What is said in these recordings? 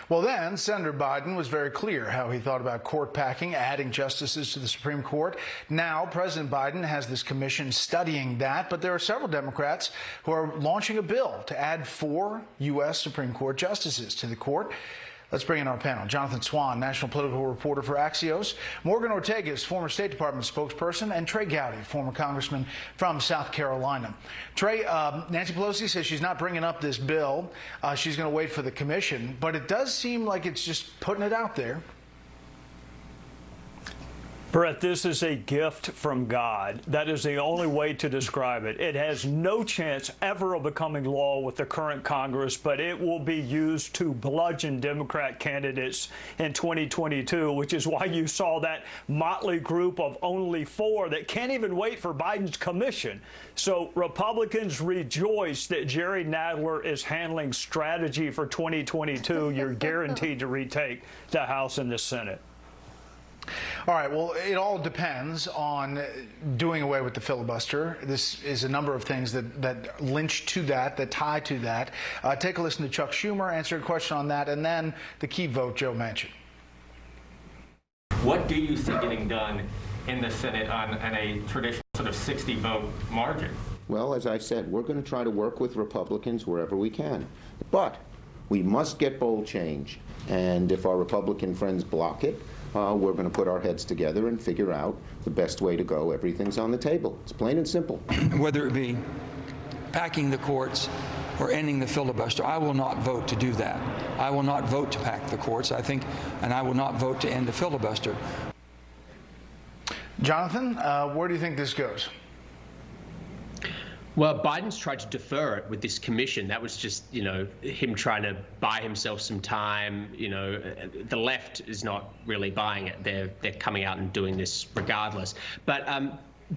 Well, then Senator Biden was very clear how he thought about court packing, adding justices to the Supreme Court. Now, President Biden has this commission studying that, but there are several Democrats who are launching a bill to add 4 U.S. Supreme Court justices to the court. Let's bring in our panel. Jonathan Swan, national political reporter for Axios, Morgan Ortagus, former State Department spokesperson, and Trey Gowdy, former congressman from South Carolina. Trey, Nancy Pelosi says she's not bringing up this bill. She's going to wait for the commission, but it does seem like it's just putting it out there. Brett, this is a gift from God. That is the only way to describe it. It has no chance ever of becoming law with the current Congress, but it will be used to bludgeon Democrat candidates in 2022, which is why you saw that motley group of only 4 that can't even wait for Biden's commission. So Republicans rejoice that Jerry Nadler is handling strategy for 2022. You're guaranteed to retake the House and the Senate. All right, well, it all depends on doing away with the filibuster. This is a number of things that lynch to that tie to that. Take a listen to Chuck Schumer answer a question on that, and then the key vote, Joe Manchin. What do you see getting done in the Senate on a traditional sort of 60-vote margin? Well, as I said, we're going to try to work with Republicans wherever we can. But we must get bold change. And if our Republican friends block it, we're going to put our heads together and figure out the best way to go. Everything's on the table. It's plain and simple. Whether it be packing the courts or ending the filibuster, I will not vote to do that. I will not vote to pack the courts, I think, and I will not vote to end the filibuster. Jonathan, where do you think this goes? Well, Biden's tried to defer it with this commission. That was just, him trying to buy himself some time. The left is not really buying it. They're coming out and doing this regardless. But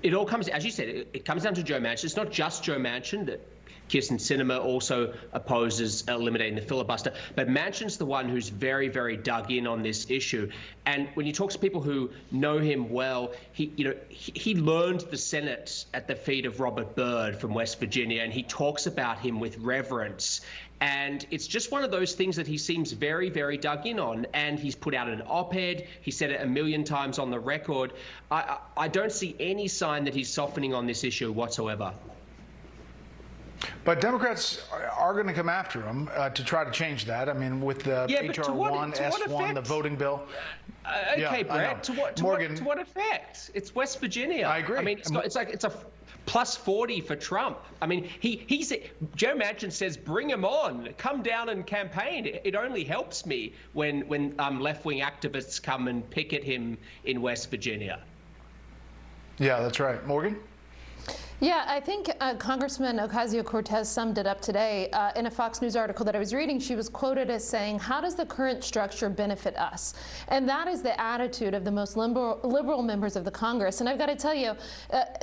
it all comes, as you said, it comes down to Joe Manchin. It's not just Joe Manchin. That Kirsten Sinema also opposes eliminating the filibuster. But Manchin's the one who's very, very dug in on this issue. And when you talk to people who know him well, he learned the Senate at the feet of Robert Byrd from West Virginia, and he talks about him with reverence. And it's just one of those things that he seems very, very dug in on. And he's put out an op-ed. He said it a million times on the record. I don't see any sign that he's softening on this issue whatsoever. But Democrats are going to come after him to try to change that. I mean, with the HR 1, S1, the voting bill. Okay, Brett. To what effect? It's West Virginia. I agree. I mean, it's a plus 40 for Trump. I mean, Joe Manchin says, "Bring him on. Come down and campaign." It only helps me when left-wing activists come and picket him in West Virginia. Yeah, that's right. Morgan? Yeah, I think Congressman Ocasio-Cortez summed it up today in a Fox News article that I was reading. She was quoted as saying, "How does the current structure benefit us?" And that is the attitude of the most liberal members of the Congress. And I've got to tell you,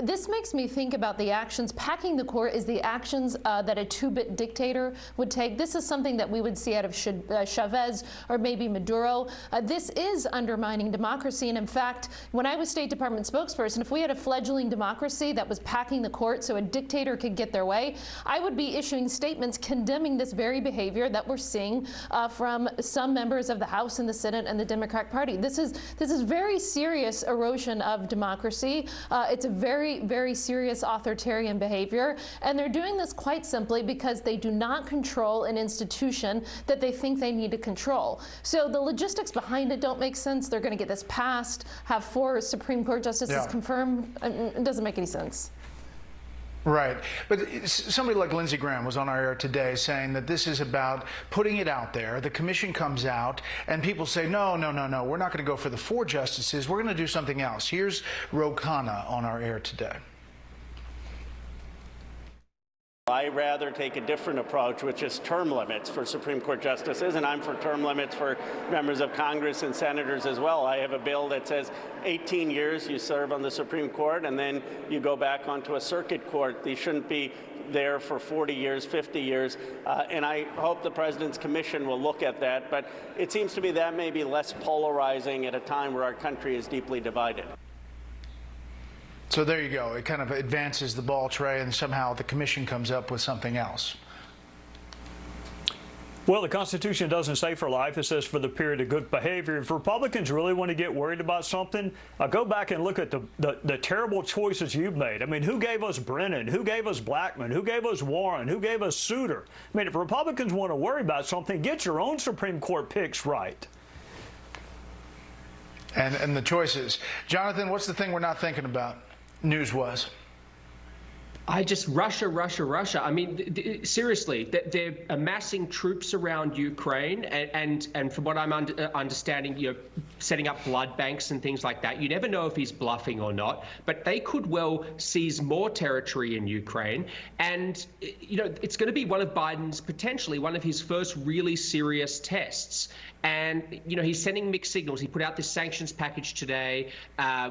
this makes me think about the actions. Packing the court is the actions that a 2-bit dictator would take. This is something that we would see out of Chavez or maybe Maduro. This is undermining democracy. And in fact, when I was State Department spokesperson, if we had a fledgling democracy that was packing the court so a dictator could get their way, I would be issuing statements condemning this very behavior that we're seeing from some members of the House and the Senate and the Democratic Party. This is very serious erosion of democracy. It's a very, very serious authoritarian behavior, and they're doing this quite simply because they do not control an institution that they think they need to control. So the logistics behind it don't make sense. They're going to get this passed, have 4 Supreme Court justices confirmed. It doesn't make any sense. Right. But somebody like Lindsey Graham was on our air today saying that this is about putting it out there. The commission comes out and people say, no, we're not going to go for the 4 justices. We're going to do something else. Here's Ro Khanna on our air today. I rather take a different approach, which is term limits for Supreme Court justices, and I'm for term limits for members of Congress and senators as well. I have a bill that says 18 years you serve on the Supreme Court, and then you go back onto a circuit court. These shouldn't be there for 40 years, 50 years, and I hope the President's Commission will look at that. But it seems to me that may be less polarizing at a time where our country is deeply divided. So there you go. It kind of advances the ball, Trey, and somehow the commission comes up with something else. Well, the Constitution doesn't say for life. It says for the period of good behavior. If Republicans really want to get worried about something, go back and look at the terrible choices you've made. I mean, who gave us Brennan? Who gave us Blackmun? Who gave us Warren? Who gave us Souter? I mean, if Republicans want to worry about something, get your own Supreme Court picks right. And the choices. Jonathan, what's the thing we're not thinking about, news-wise? Russia. I mean, seriously, they're amassing troops around Ukraine, and from what I'm understanding, setting up blood banks and things like that. You never know if he's bluffing or not, but they could well seize more territory in Ukraine. And, it's going to be potentially one of his first really serious tests. And, he's sending mixed signals. He put out this sanctions package today,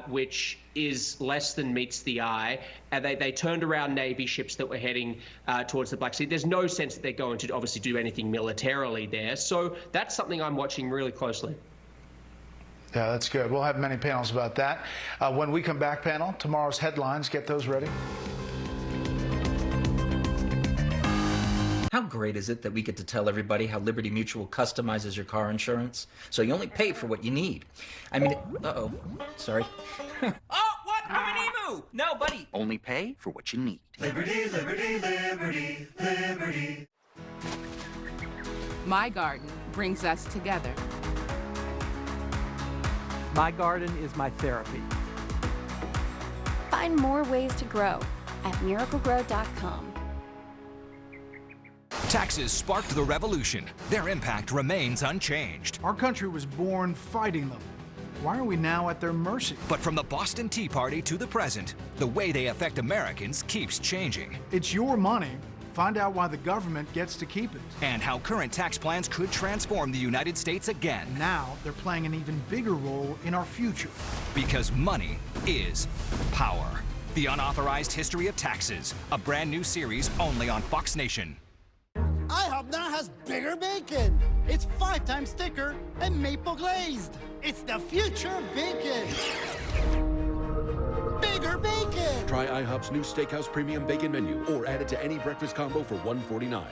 which is less than meets the eye. And they turned around Navy ships that were heading towards the Black Sea. There's no sense that they're going to obviously do anything militarily there. So that's something I'm watching really closely. Yeah, that's good. We'll have many panels about that. When we come back, panel, tomorrow's headlines, get those ready. How great is it that we get to tell everybody how Liberty Mutual customizes your car insurance so you only pay for what you need? I mean, uh-oh, sorry. Oh, what? I'm an emu! No, buddy. Only pay for what you need. Liberty, liberty, liberty, liberty. My garden brings us together. My garden is my therapy. Find more ways to grow at miraclegrow.com. Taxes sparked the revolution. Their impact remains unchanged. Our country was born fighting them. Why are we now at their mercy? But from the Boston Tea Party to the present, the way they affect Americans keeps changing. It's your money. Find out why the government gets to keep it. And how current tax plans could transform the United States again. Now they're playing an even bigger role in our future. Because money is power. The Unauthorized History of Taxes, a brand new series only on Fox Nation. IHOP now has bigger bacon. It's 5 times thicker and maple glazed. It's the future of bacon. Bigger bacon. Try IHOP's new Steakhouse Premium Bacon Menu or add it to any breakfast combo for $1.49.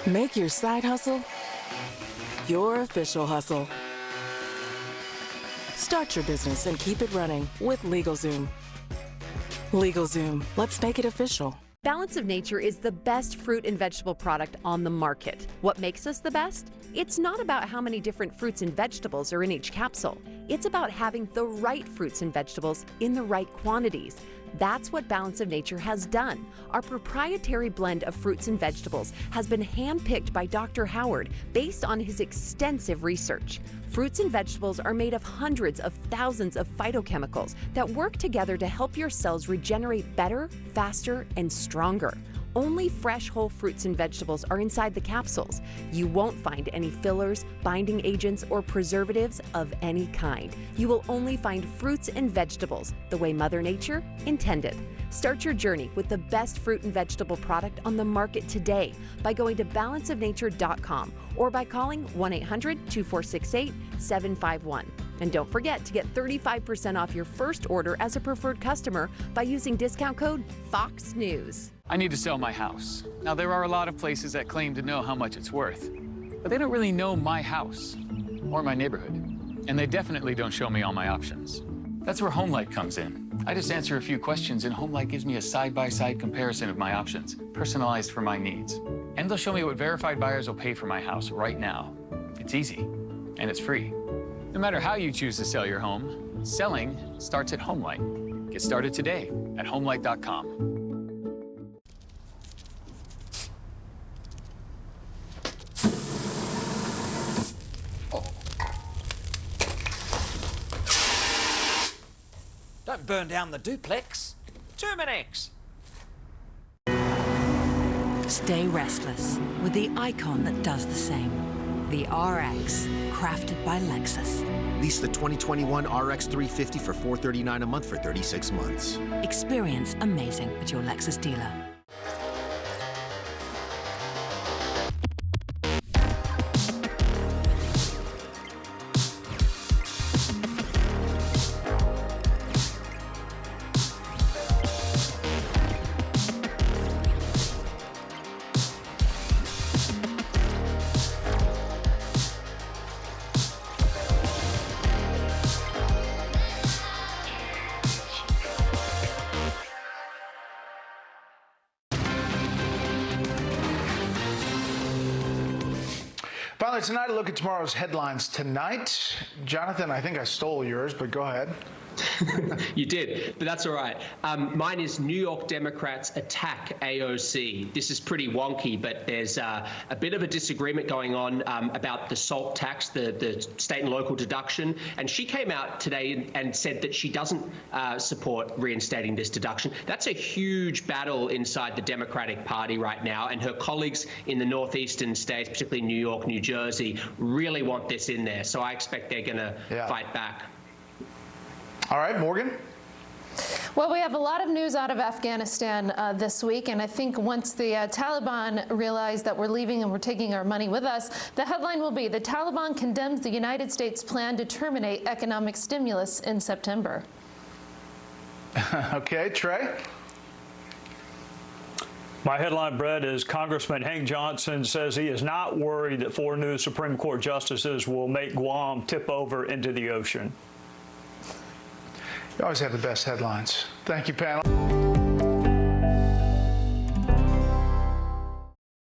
Make your side hustle your official hustle. Start your business and keep it running with LegalZoom. LegalZoom, let's make it official. Balance of Nature is the best fruit and vegetable product on the market. What makes us the best? It's not about how many different fruits and vegetables are in each capsule. It's about having the right fruits and vegetables in the right quantities. That's what Balance of Nature has done. Our proprietary blend of fruits and vegetables has been handpicked by Dr. Howard based on his extensive research. Fruits and vegetables are made of hundreds of thousands of phytochemicals that work together to help your cells regenerate better, faster, and stronger. Only fresh whole fruits and vegetables are inside the capsules. You won't find any fillers, binding agents, or preservatives of any kind. You will only find fruits and vegetables the way Mother Nature intended. Start your journey with the best fruit and vegetable product on the market today by going to balanceofnature.com or by calling 1-800-2468-751. And don't forget to get 35% off your first order as a preferred customer by using discount code FOXNEWS. I need to sell my house. Now, there are a lot of places that claim to know how much it's worth, but they don't really know my house or my neighborhood, and they definitely don't show me all my options. That's where HomeLight comes in. I just answer a few questions, and HomeLight gives me a side-by-side comparison of my options, personalized for my needs. And they'll show me what verified buyers will pay for my house right now. It's easy, and it's free. No matter how you choose to sell your home, selling starts at HomeLight. Get started today at homelight.com. Don't burn down the duplex. Terminex. Stay restless with the icon that does the same. The RX, crafted by Lexus. Lease the 2021 RX 350 for $439 a month for 36 months. Experience amazing at your Lexus dealer. Finally, tonight, a look at tomorrow's headlines tonight. Jonathan, I think I stole yours, but go ahead. You did, but that's all right. Mine is New York Democrats attack AOC. This is pretty wonky, but there's a bit of a disagreement going on about the SALT tax, the state and local deduction. And she came out today and said that she doesn't support reinstating this deduction. That's a huge battle inside the Democratic Party right now. And her colleagues in the northeastern states, particularly New York, New Jersey, really want this in there. So I expect they're going to fight back. All right, Morgan. Well, we have a lot of news out of Afghanistan this week, and I think once the Taliban realize that we're leaving and we're taking our money with us, the headline will be, the Taliban condemns the United States plan to terminate economic stimulus in September. Okay, Trey? My headline, Brett, is Congressman Hank Johnson says he is not worried that 4 new Supreme Court justices will make Guam tip over into the ocean. You always have the best headlines. Thank you, panel.